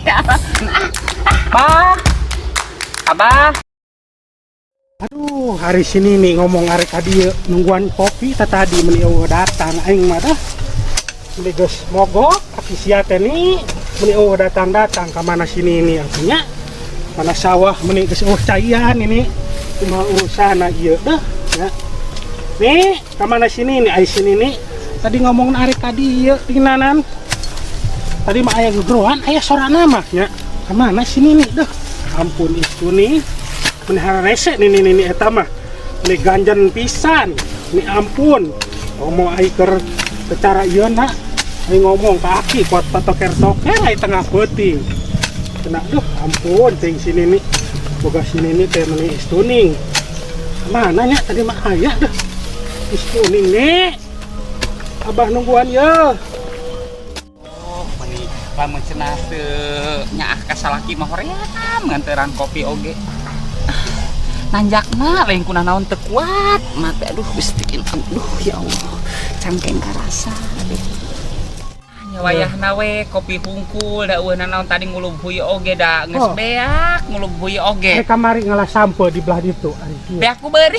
Bah, Abah. Aduh, hari sini nih ngomong arek tadi nungguan kopi tadi meni datang aing mah dah. Meni geus mogok kaki sia teh ni meni datang ke mana sini ini artinya. Mana sawah meni geus caian ini. Cuma urusan ieu dah ya. Nih, ke mana sini nih ai sini nih. Tadi ngomong arek tadi ieu tingnanan. Tadi mah aya gegeroan, aya sorana mah nya. Ke mana sini nih dah. Ampun itu nih. Menihara rese nih eta mah ini ganjan pisan ini ampun ngomong ai keur secara ieu na ai ngomong ka aki kuat patoker ai tengah peuting kena duh ampun ting sini nih boga sini nih teh meni istuning mana nya tadi mah aya dah istuning nih abah nungguan ya Meni lamun cenah teu nyaah ka salaki mah hoream nganteran kopi oge. Nanjakna lain kuna naon teu kuat mate aduh gusti aduh ya Allah cangkeng karasa nya wayahna we kopi hungkul da eueuhna naon tadi ngulub huy oge da geus beak ngulub huy oge kamari ngalah sampo di belah ditu ari kieu beak ku beuri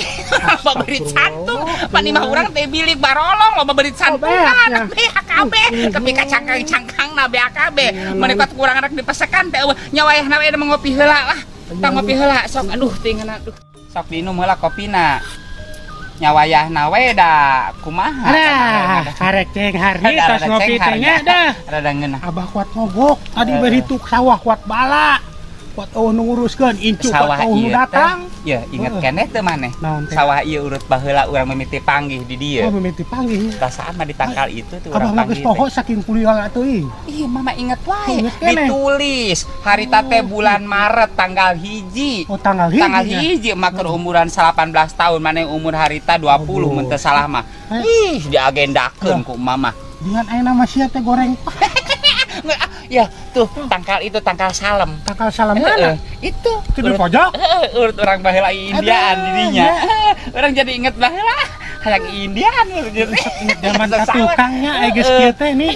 babeurit satu pani mah urang teh bilik barolong loba beurit santunan beak kabeh tapi cangkang-cangkangna beak kabeh mun kuat kurang rek dipesekan teh nya wayahna we da ngopi heula lah tang ngopi heula sok aduh tingana aduh sok diinum heula kopina nya wayahna we da kumaha karek ceng hari tos ngopi teh nya dah rada ngeunah abah kuat mogok tadi beri tuk sawah kuat bala kuat nguruskeun incu kuat datang ya inget keneh teu maneh sawah ieu urut baheula urang mimiti panggih di dieu mimiti panggih tasaan mah di tangkal itu tuh urang panggih abah geus poho saking kuliah teuing ih mama inget wae ditulis harita teh bulan Maret tanggal 1 tanggal 1 mah keur umuran 18 tahun maneh umur harita 20 mun teu salah mah ih diagendakeun ku mama dengan ayeuna mah sia teh goreng ya tuh tangkal itu tangkal salem mana itu di pojok urut orang baheula Indian didinya orang jadi inget baheula hayang Indian urut zaman tukangnya aya geus kieu teh nih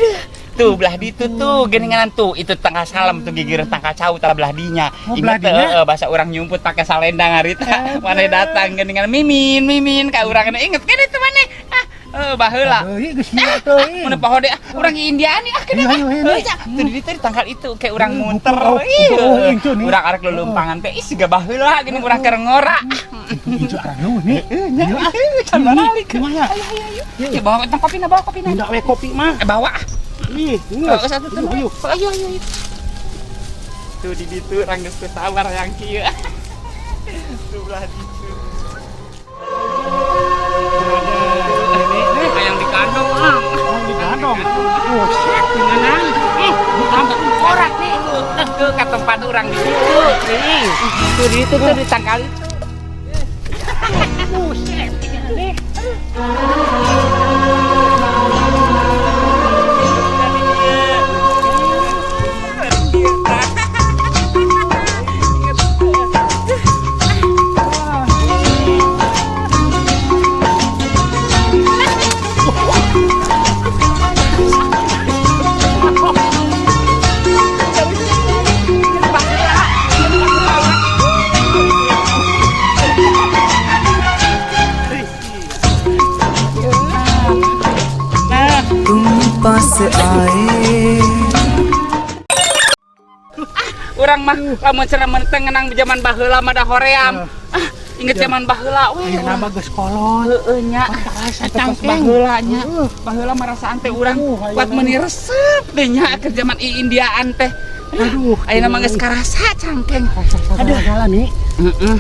tuh belah ditu tuh geninganan tuh itu tangkal salem tuh gigireun tangkal cau tah belah dinya inget teh bahasa urang nyumput pakai salendang harita maneh datang geningan mimin ka urang inget kan itu maneh baheula euy geus ieu teuing mun pahode urang Indian nih tuh di teh tangkal itu kayak urang muter urang arek lulumpangan teh ih siga baheula gini urang keur ngora itu arah nu nih can balik gimana ayo bawa kopina ndak we kopi mah bawa nih satu tuh ayo tuh di ditu urang geus sabar yang kieu tuh belah ditu oh set dengan tambah korak nih ke tempat orang di situ tuh di tangkal itu set nih Urang mah lamun cenah menteng ngenang zaman baheula mah da hoream. Inget zaman baheula we. Ayeuna mah geus kolot. Heueuh nya. Cangkeng baheula nya. Baheula mah rasaan teh urang kuat meuni resep teh nya ke zaman Indiaan teh. Aduh, ayeuna mah geus karasa cangkeng. Aduh, nih. Heeh.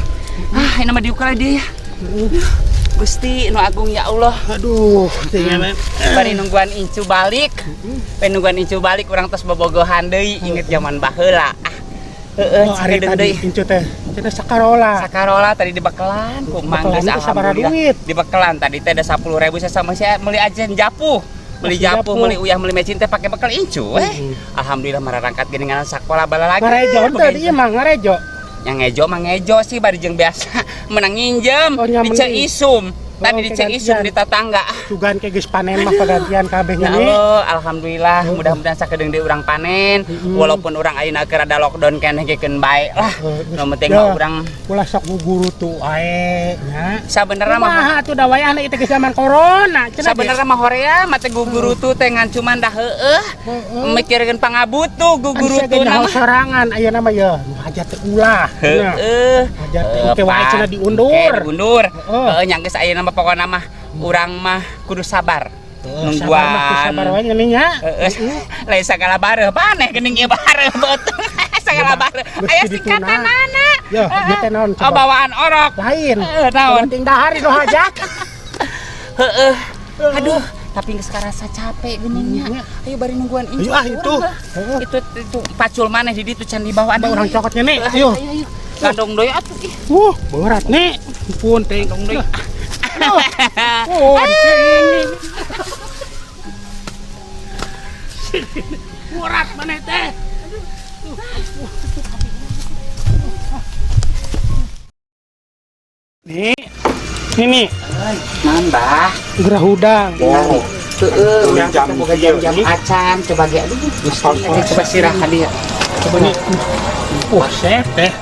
Ayeuna mah diukur dia ya. Gusti nu agung ya Allah. Aduh, tinggal bari nungguan incu balik. Nungguan incu balik urang tos bobogohan deui inget zaman baheula. Heeh, ari tadi incu teh cenah sakarola. Sakarola tadi dibekelan ku mang geus alhamdulillah. Dibekelan tadi teh ada 10.000 sama saya meuli ajen japuh. Meuli japuh, meuli uyah, meuli mecin teh pake bekel incu alhamdulillah mararangkat geuningan sakola bala lagi. Ngarejo teh ieu mah ngarejo. Yang ngejo mah ngejo sih bari jeung biasa menang nginjem dice isum tadi Oh, dicek kegantian. isuk di tetangga. Sugan ke geus panen mah pagantian kabeh Ya ini. Allah, alhamdulillah mudah-mudahan sakedeung deui urang panen walaupun urang ayeuna keur ada lockdown keneh gekeun bae lah. Nu penting mah urang ulah sok guguru tuh ae nya. sabenerna mah Kumaha tuh da wayahna ieu teh geus zaman corona. Cenah sabenerna mah horea mah teh guguru tuh teh ngan cuman dah heueuh mikirkeun pangabutuh guguru tuh nama nama sorangan aya nama ya nu hajat teh ulah. Nya. heueuh Hajat teh engke wae cenah diundur. diundur Heeh. heeh nya geus ayeuna mah pokona mah urang mah kudu sabar nungguan sabar wae geuning nya. lain sagala bareuh paneh geuning ieu bareuh betul sagala bareuh aya Mesti singkatanana Ya, ieu teh naon oh bawaan orok lain. naon Penting dahar nu hajat. heeh aduh tapi geus karasa capek geuningnya ayo bari nungguan Ayo ah itu. itu pacul maneh di ditu can di bawah Ada orang cokotnya nih. Ayo. ayo gandong deui atuh ih Berat nih. Pun teh gandong deui Oh, ini. Berat mana teh? Nih. Ini nambah gerah udang. udah kita boga jam-jam acan coba ge aduh coba sirah ka dia Coba nih. Wah, seh teh.